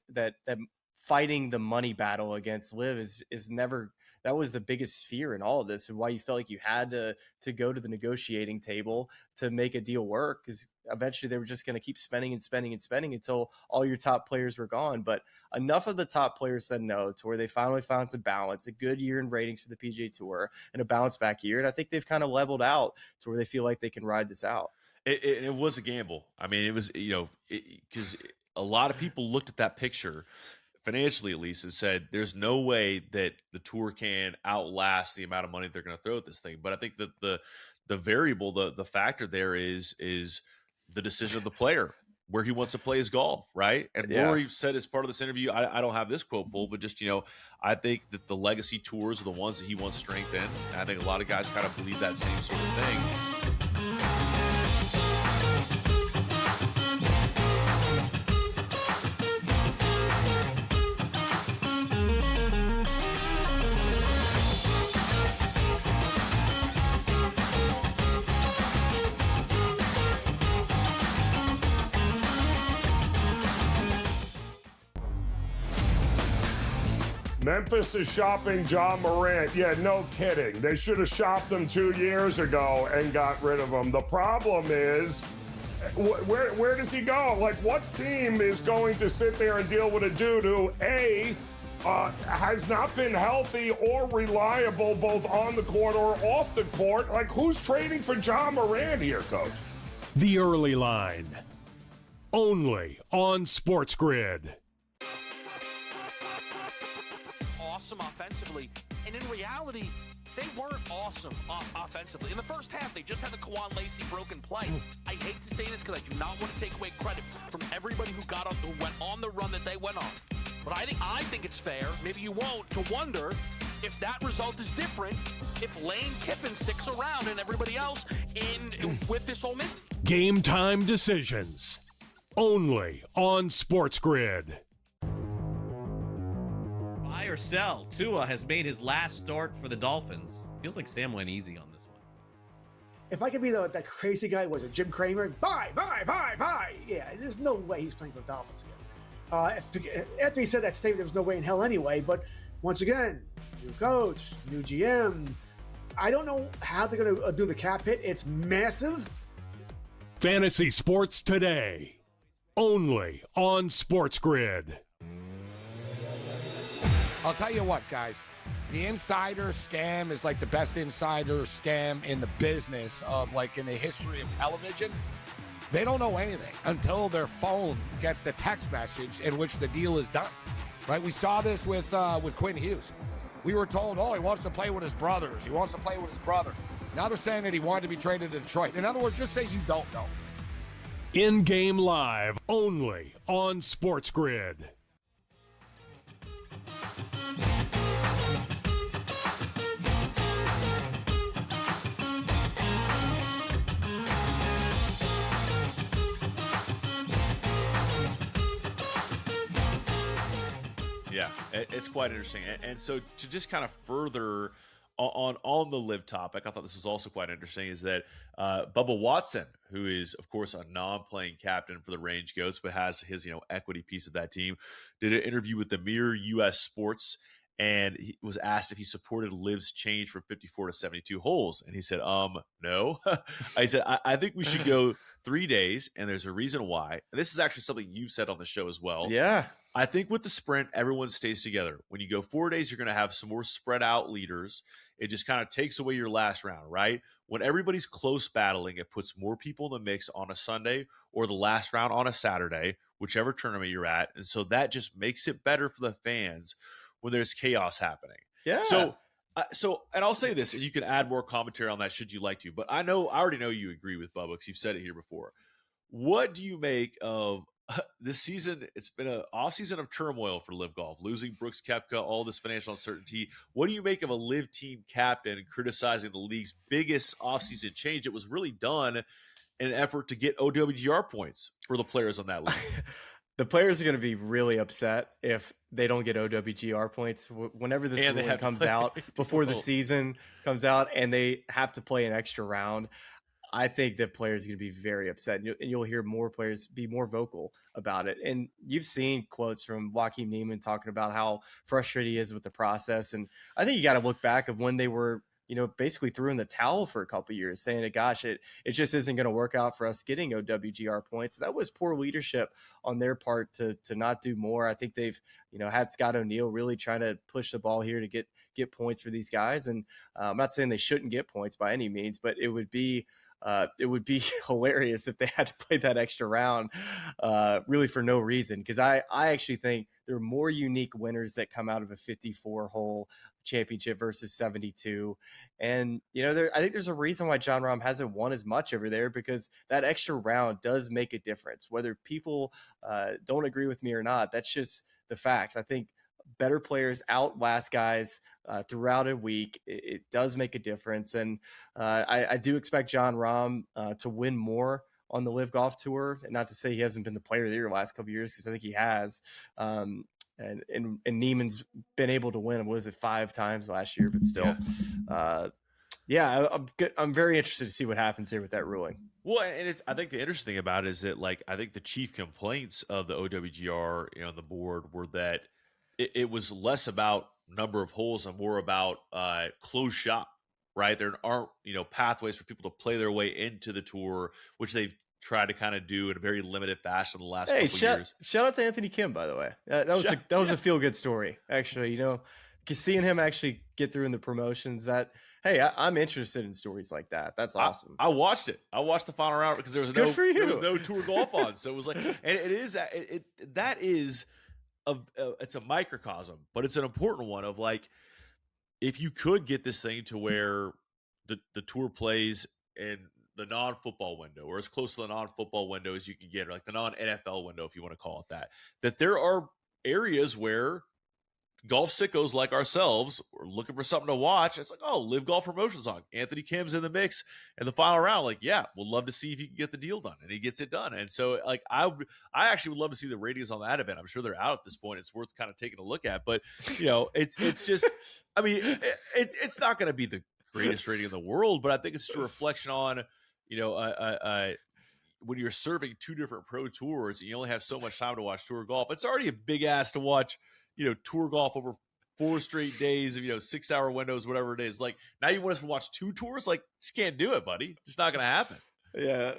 fighting the money battle against LIV is never, that was the biggest fear in all of this, and why you felt like you had to go to the negotiating table to make a deal work, because eventually they were just going to keep spending and spending and spending until all your top players were gone. But enough of the top players said no, to where they finally found some balance, a good year in ratings for the PGA Tour and a bounce back year. And I think they've kind of leveled out to where they feel like they can ride this out. It was a gamble. I mean, it was, because a lot of people looked at that picture, financially at least, and said there's no way that the Tour can outlast the amount of money they're going to throw at this thing. But I think that the variable, the factor there is the decision of the player, where he wants to play his golf, right? And Rory said as part of this interview, I don't have this quote pulled, but just, I think that the legacy tours are the ones that he wants strength in. And I think a lot of guys kind of believe that same sort of thing. Memphis is shopping John Morant. Yeah, no kidding. They should have shopped him 2 years ago and got rid of him. The problem is, where does he go? Like, what team is going to sit there and deal with a dude who, A, has not been healthy or reliable both on the court or off the court? Like, who's trading for John Morant here, Coach? The Early Line. Only on SportsGrid. Awesome offensively, and in reality, they weren't awesome offensively. In the first half, they just had the Kawhi Lacey broken play. I hate to say this because I do not want to take away credit from everybody who went on the run that they went on. But I think it's fair, maybe you won't, to wonder if that result is different if Lane Kiffin sticks around and everybody else with this Ole Miss. Game time decisions. Only on SportsGrid. Buy or sell. Tua has made his last start for the Dolphins. Feels like Sam went easy on this one. If I could be that crazy guy, was it Jim Cramer? Buy. Yeah, there's no way he's playing for the Dolphins again. After he said that statement, there was no way in hell anyway. But once again, new coach, new GM. I don't know how they're going to do the cap hit. It's massive. Fantasy Sports Today. Only on SportsGrid. I'll tell you what, guys. The insider scam is like the best insider scam in the business of, like, in the history of television. They don't know anything until their phone gets the text message in which the deal is done, right? We saw this with Quinn Hughes. We were told, he wants to play with his brothers. Now they're saying that he wanted to be traded to Detroit. In other words, just say you don't know. In-game live, only on SportsGrid. Yeah, it's quite interesting. And so to just kind of further on the live topic, I thought this was also quite interesting, is that Bubba Watson, who is, of course, a non-playing captain for the Range Goats, but has his equity piece of that team, did an interview with the Mirror US Sports, and he was asked if he supported Liv's change from 54 to 72 holes. And he said, no. I said, I think we should go 3 days, and there's a reason why. And this is actually something you said on the show as well. Yeah. I think with the sprint, everyone stays together. When you go 4 days, you're going to have some more spread out leaders. It just kind of takes away your last round, right? When everybody's close battling, it puts more people in the mix on a Sunday or the last round on a Saturday, whichever tournament you're at. And so that just makes it better for the fans when there's chaos happening. Yeah. So, and I'll say this, and you can add more commentary on that should you like to, but I already know you agree with Bubba because you've said it here before. What do you make of this season? It's been an offseason of turmoil for Live Golf, losing Brooks Koepka, all this financial uncertainty. What do you make of a Live team captain criticizing the league's biggest offseason change? It was really done in an effort to get OWGR points for the players on that league. The players are going to be really upset if they don't get OWGR points whenever this ruling comes out, before the season comes out, and they have to play an extra round. I think that players are going to be very upset, and you'll hear more players be more vocal about it. And you've seen quotes from Joaquin Neiman talking about how frustrated he is with the process. And I think you got to look back of when they were, basically threw in the towel for a couple of years, saying that, gosh, it just isn't going to work out for us getting OWGR points. That was poor leadership on their part to not do more. I think they've, had Scott O'Neill really trying to push the ball here to get points for these guys. And I'm not saying they shouldn't get points by any means, but it would be hilarious if they had to play that extra round really for no reason. Because I actually think there are more unique winners that come out of a 54-hole championship versus 72. And, I think there's a reason why Jon Rahm hasn't won as much over there, because that extra round does make a difference. Whether people don't agree with me or not, that's just the facts. I think better players outlast guys throughout a week. It does make a difference. And I do expect Jon Rahm to win more on the Live Golf Tour. And not to say he hasn't been the player of the year the last couple of years, because I think he has. And Neiman's been able to win, 5 times last year, but still. I'm very interested to see what happens here with that ruling. Well, and I think the interesting thing about it is that, I think the chief complaints of the OWGR on the board were that it was less about number of holes and more about closed shop, right? There aren't, pathways for people to play their way into the tour, which they've tried to kind of do in a very limited fashion the last couple years. Shout out to Anthony Kim, by the way. That was a feel good story, actually. Seeing him actually get through in the promotions. I'm interested in stories like that. That's awesome. I watched it. I watched the final round because there was no tour golf on, so it was like, and it's a microcosm, but it's an important one of like, if you could get this thing to where the tour plays in the non-football window, or as close to the non-football window as you can get, or like the non-NFL window, if you want to call it that there are areas where golf sickos like ourselves are looking for something to watch. It's like, oh, Live Golf Promotions on. Anthony Kim's in the mix in the final round. Like, yeah, we'll love to see if he can get the deal done, and he gets it done. And so, like, I actually would love to see the ratings on that event. I'm sure they're out at this point. It's worth kind of taking a look at. But it's just, I mean, it's not going to be the greatest rating in the world, but I think it's just a reflection on, when you're serving two different pro tours and you only have so much time to watch tour golf, it's already a big ass to watch, tour golf over 4 straight days of, 6-hour windows, whatever it is. Like, now you want us to watch 2 tours? Like, just can't do it, buddy. It's not going to happen. Yeah,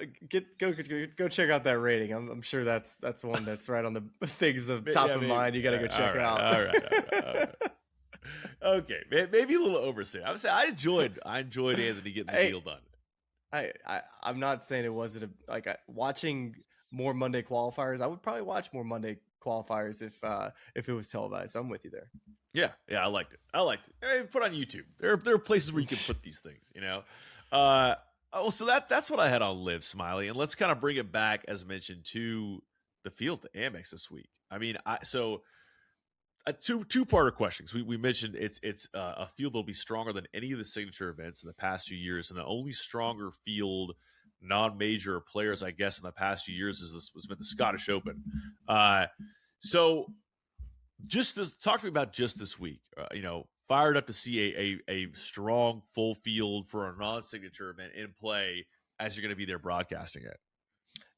go check out that rating. I'm sure that's one that's right on the things of top of mind. You got to go check out. All right. Okay, maybe a little overstated. I would say I enjoyed Anthony getting the deal done. I'm not saying it wasn't watching more Monday qualifiers. I would probably watch more Monday qualifiers if it was televised. So I'm with you there. Yeah, I liked it. Hey, put on YouTube. There are places where you can put these things. So that's what I had on Live, Smylie, and let's kind of bring it back, as mentioned, to the field, the Amex this week. I mean, a two-parter questions. We mentioned it's a field that'll be stronger than any of the signature events in the past few years, and the only stronger field, non-major players, I guess, in the past few years has been the Scottish Open. So talk to me about just this week. Fired up to see a strong full field for a non-signature event in play as you're going to be there broadcasting it.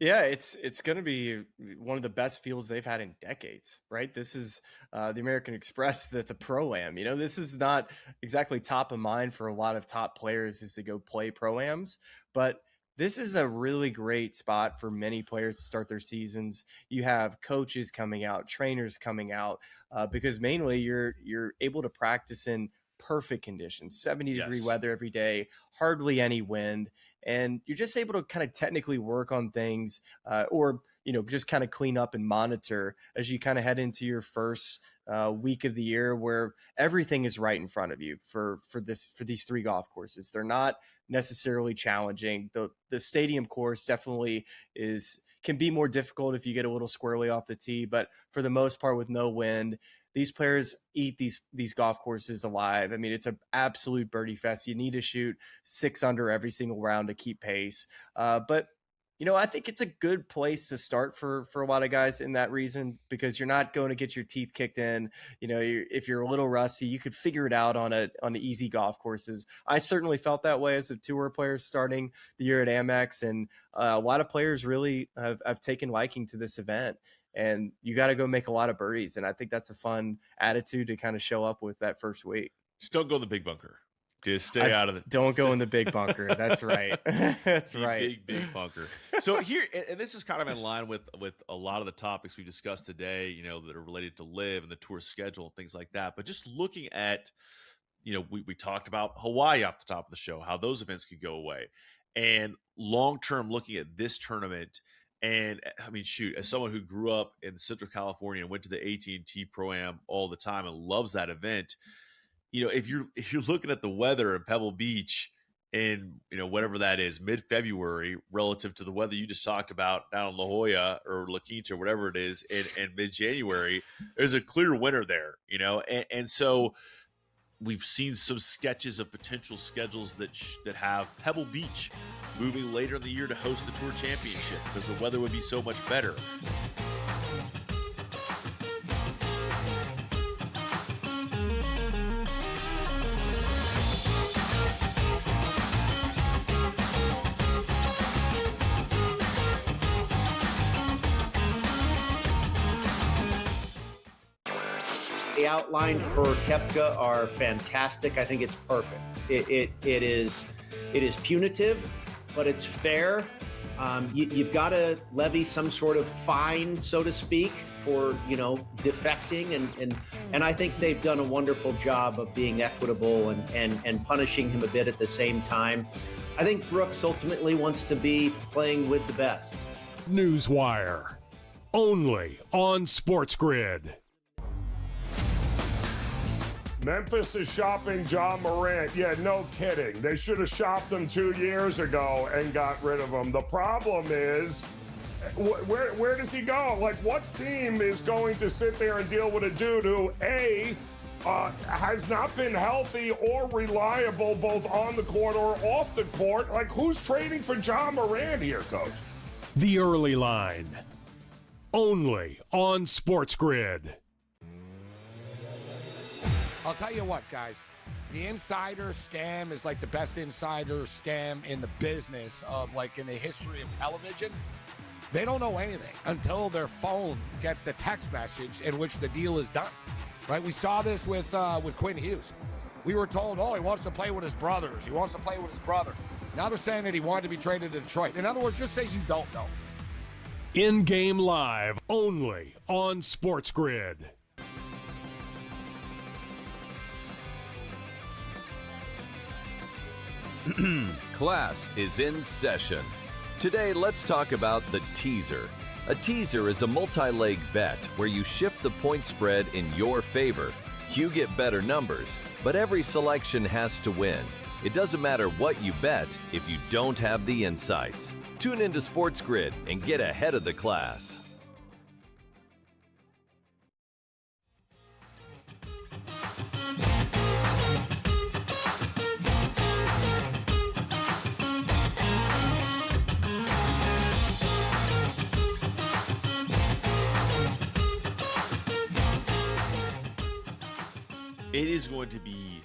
Yeah, it's going to be one of the best fields they've had in decades, right? This is the American Express that's a Pro-Am. This is not exactly top of mind for a lot of top players is to go play Pro-Ams, but this is a really great spot for many players to start their seasons. You have coaches coming out, trainers coming out, because mainly you're able to practice in perfect conditions, 70-degree weather every day, hardly any wind, and you're just able to kind of technically work on things or just kind of clean up and monitor as you kind of head into your first week of the year where everything is right in front of you for these 3 golf courses. They're not necessarily challenging. The stadium course definitely can be more difficult if you get a little squirrely off the tee, but for the most part, with no wind, these players eat these golf courses alive. I mean, it's an absolute birdie fest. You need to shoot 6 under every single round to keep pace. But I think it's a good place to start for a lot of guys in that reason, because you're not going to get your teeth kicked in. If you're a little rusty, you could figure it out on the easy golf courses. I certainly felt that way as a tour player starting the year at Amex, and a lot of players really have taken liking to this event. And you got to go make a lot of birdies. And I think that's a fun attitude to kind of show up with that first week. Just don't go in the big bunker. Just stay out of it. Don't go in the big bunker. That's right. That's right. Big bunker. So here, and this is kind of in line with a lot of the topics we discussed today, that are related to Live and the tour schedule and things like that. But just looking at, we talked about Hawaii off the top of the show, how those events could go away. And long-term looking at this tournament, and I mean, shoot, as someone who grew up in Central California and went to the AT&T Pro-Am all the time and loves that event, if you're looking at the weather in Pebble Beach in, whatever that is, mid-February relative to the weather you just talked about down in La Jolla or La Quinta or whatever it is in mid-January, there's a clear winter there, and so we've seen some sketches of potential schedules that have Pebble Beach moving later in the year to host the Tour Championship because the weather would be so much better. they outlined for Koepka are fantastic. I think it's perfect. It is punitive, but it's fair. You've got to levy some sort of fine, so to speak, for defecting, and I think they've done a wonderful job of being equitable and punishing him a bit at the same time. I think Brooks ultimately wants to be playing with the best. Newswire, only on SportsGrid. Memphis is shopping John Morant. Yeah, no kidding. They should have shopped him 2 years ago and got rid of him. The problem is, where does he go? Like, what team is going to sit there and deal with a dude who, A, has not been healthy or reliable both on the court or off the court? Like, who's trading for John Morant here, Coach? The Early Line, only on SportsGrid. I'll tell you what, guys. The insider scam is like the best insider scam in the business of, like, in the history of television. They don't know anything until their phone gets the text message in which the deal is done, right? We saw this with Quinn Hughes. We were told, he wants to play with his brothers. He wants to play with his brothers. Now they're saying that he wanted to be traded to Detroit. In other words, just say you don't know. In-game live, only on SportsGrid. Class is in session. Today, let's talk about the teaser. A teaser is a multi-leg bet where you shift the point spread in your favor. You get better numbers, but every selection has to win. It doesn't matter what you bet if you don't have the insights. Tune into SportsGrid and get ahead of the class. It is going to be,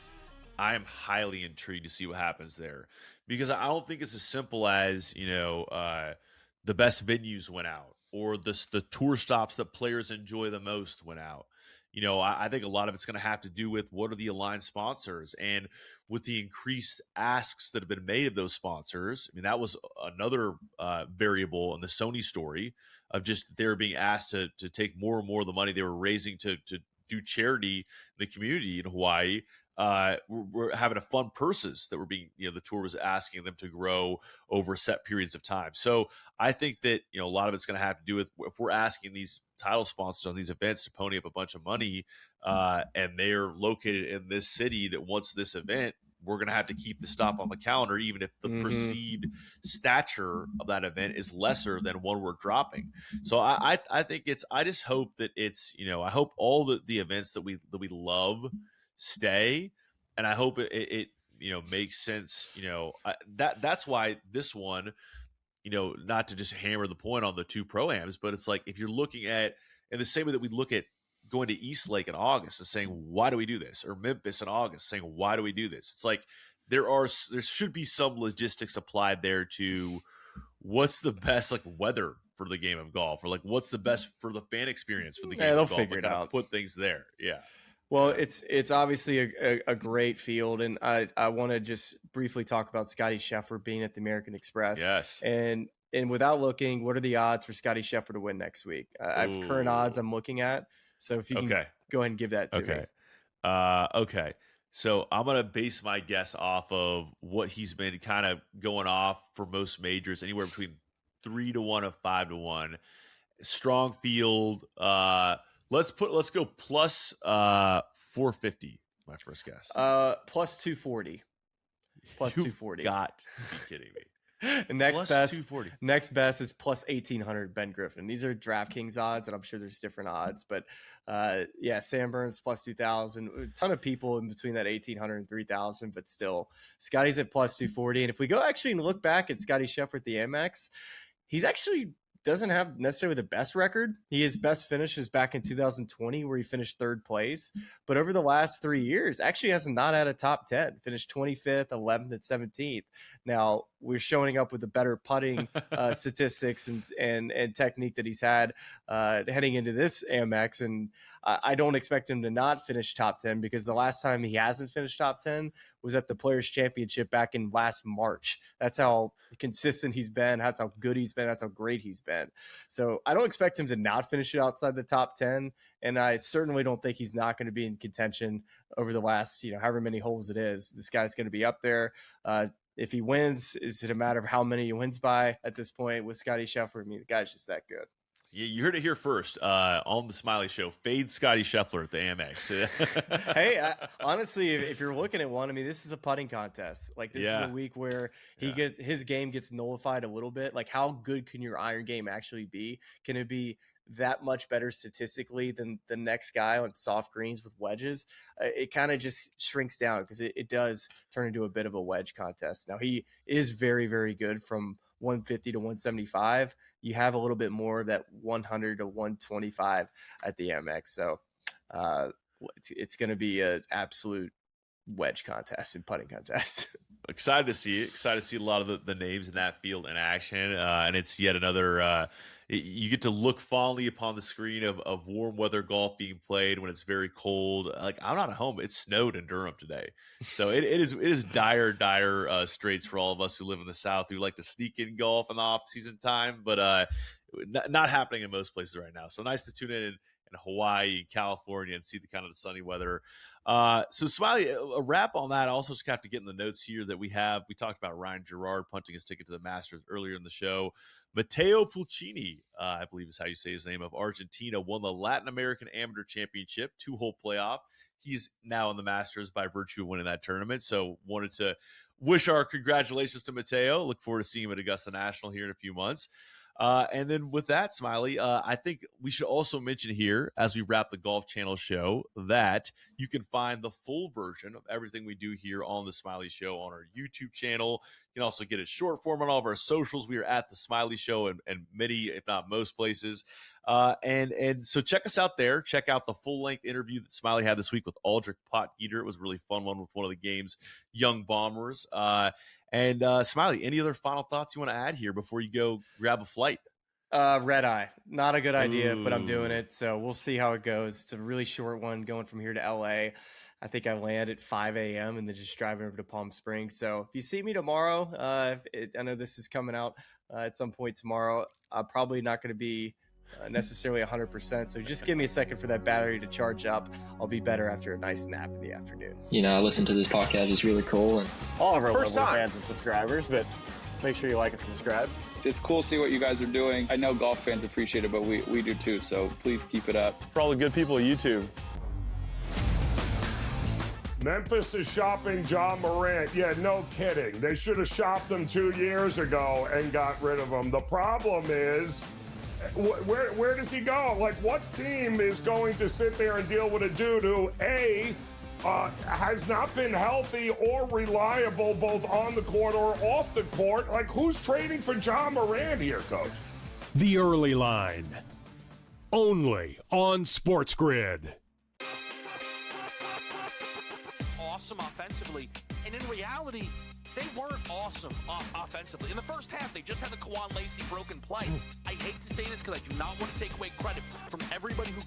I am highly intrigued to see what happens there, because I don't think it's as simple as, the best venues went out or the tour stops that players enjoy the most went out. I think a lot of it's going to have to do with what are the aligned sponsors, and with the increased asks that have been made of those sponsors. I mean, that was another variable in the Sony story of just they were being asked to take more and more of the money they were raising to do charity in the community in Hawaii. We're having a fund purses that were being, the tour was asking them to grow over set periods of time. So I think that, a lot of it's going to have to do with if we're asking these title sponsors on these events to pony up a bunch of money, and they're located in this city that wants this event, we're going to have to keep the stop on the calendar, even if the perceived stature of that event is lesser than one we're dropping. So I think I just hope that it's, I hope all the events that we love stay, and I hope it makes sense. That's why this one, not to just hammer the point on the two pro-ams, but it's like, if you're looking at, in the same way that we look at going to East Lake in August and saying, why do we do this? Or Memphis in August saying, why do we do this? It's like, there should be some logistics applied there to what's the best weather for the game of golf, or what's the best for the fan experience for the game of golf. They'll figure it out. Put things there. Yeah. Well, it's obviously a great field, and I want to just briefly talk about Scottie Scheffler being at the American Express. Yes. And without looking, what are the odds for Scottie Scheffler to win next week? I have current odds I'm looking at. So if you can go ahead and give that to me. Okay. So I'm going to base my guess off of what he's been kind of going off for most majors, anywhere between 3-1 to 5-1. Strong field. Let's go plus 450. My first guess. Plus 240. Plus 240. Got to be kidding me. And next best is plus 1,800 Ben Griffin. These are DraftKings odds, and I'm sure there's different odds, but Sam Burns plus 2,000. A ton of people in between that 1,800 and 3,000, but still, Scotty's at plus 240. And if we go actually and look back at Scottie Scheffler at the Amex, he's actually doesn't have necessarily the best record. His best finish is back in 2020 where he finished 3rd place. But over the last 3 years, actually has not had a top 10, finished 25th, 11th, and 17th. Now, we're showing up with the better putting statistics and technique that he's had heading into this Amex. And I don't expect him to not finish top 10 because the last time he hasn't finished top 10 was at the Players' Championship back in last March. That's how consistent he's been. That's how good he's been. That's how great he's been. So I don't expect him to not finish it outside the top 10. And I certainly don't think he's not going to be in contention over the last, however many holes it is. This guy's going to be up there. If he wins, is it a matter of how many he wins by at this point with Scottie Scheffler? I mean, the guy's just that good. Yeah, you heard it here first on the Smylie Show. Fade Scottie Scheffler at the Amex. Hey, honestly, if you're looking at one, I mean, this is a putting contest. Like, this is a week where his game gets nullified a little bit. Like, how good can your iron game actually be? Can it be that much better statistically than the next guy on soft greens with wedges? It kind of just shrinks down because it does turn into a bit of a wedge contest. Now, he is very, very good from 150 to 175. You have a little bit more of that 100 to 125 at the MX. So it's going to be an absolute wedge contest and putting contest. Excited to see it. Excited to see a lot of the names in that field in action. And it's yet another you get to look fondly upon the screen of warm weather golf being played when it's very cold. Like, I'm not at home. It snowed in Durham today. So it is dire straits for all of us who live in the South who like to sneak in golf in the off season time, but not happening in most places right now. So nice to tune in Hawaii, California, and see the kind of the sunny weather. So Smylie, a wrap on that. I also just have to get in the notes here that we talked about Ryan Gerard punting his ticket to the Masters earlier in the show. Matteo Pulcini, I believe is how you say his name, of Argentina, won the Latin American Amateur Championship, 2-hole playoff. He's now in the Masters by virtue of winning that tournament. So wanted to wish our congratulations to Matteo. Look forward to seeing him at Augusta National here in a few months. And then with that, Smylie, I think we should also mention here as we wrap the Golf Channel show that you can find the full version of everything we do here on the Smylie Show on our YouTube channel. You can also get it short form on all of our socials. We are at the Smylie Show and many, if not most places. And so check us out there. Check out the full-length interview that Smylie had this week with Aldrich Potgieter. It was a really fun one with one of the game's young bombers. And Smylie, any other final thoughts you want to add here before you go grab a flight? Red eye. Not a good idea, but I'm doing it. So we'll see how it goes. It's a really short one going from here to LA. I think I land at 5 a.m. and then just driving over to Palm Springs. So if you see me tomorrow, I know this is coming out at some point tomorrow. I'm probably not going to be necessarily 100%. So just give me a second for that battery to charge up. I'll be better after a nice nap in the afternoon. I listen to this podcast. It's really cool. And all of our local fans and subscribers, but make sure you like and subscribe. It's cool to see what you guys are doing. I know golf fans appreciate it, but we do too. So please keep it up. For all the good people at YouTube. Memphis is shopping Ja Morant. Yeah, no kidding. They should have shopped him 2 years ago and got rid of him. The problem is, where does he go? Like, what team is going to sit there and deal with a dude who, A, has not been healthy or reliable both on the court or off the court? Like, who's trading for Ja Morant here, Coach? The Early Line. Only on SportsGrid. Awesome offensively, and in reality, they weren't awesome offensively. In the first half, they just had the Kwan Lacey broken play. I hate to say this because I do not want to take away credit from everybody who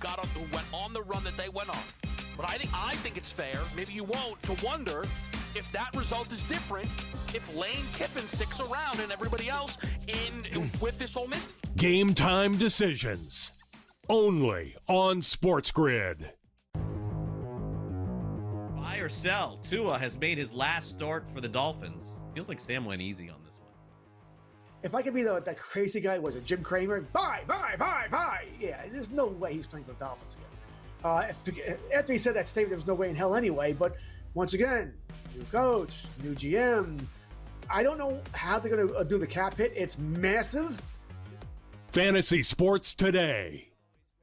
went on the run that they went on. But I think it's fair, maybe you won't, to wonder if that result is different if Lane Kiffin sticks around and everybody else with this Ole Miss. Game time decisions. Only on SportsGrid. Buy or sell. Tua has made his last start for the Dolphins. Feels like Sam went easy on this one. If I could be that crazy guy, was it Jim Cramer? Buy. Yeah, there's no way he's playing for the Dolphins again. After he said that statement, there was no way in hell anyway. But once again, new coach, new GM. I don't know how they're going to do the cap hit. It's massive. Fantasy Sports Today.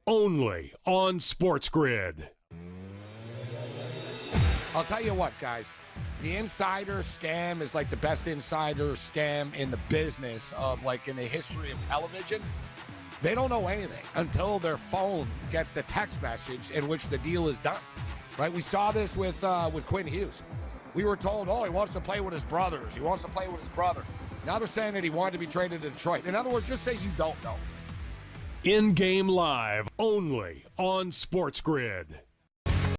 Only on SportsGrid. I'll tell you what, guys. The insider scam is like the best insider scam in the business of like in the history of television. They don't know anything until their phone gets the text message in which the deal is done. Right? We saw this with Quinn Hughes. We were told, oh, he wants to play with his brothers. He wants to play with his brothers. Now they're saying that he wanted to be traded to Detroit. In other words, just say you don't know. In-game live only on SportsGrid.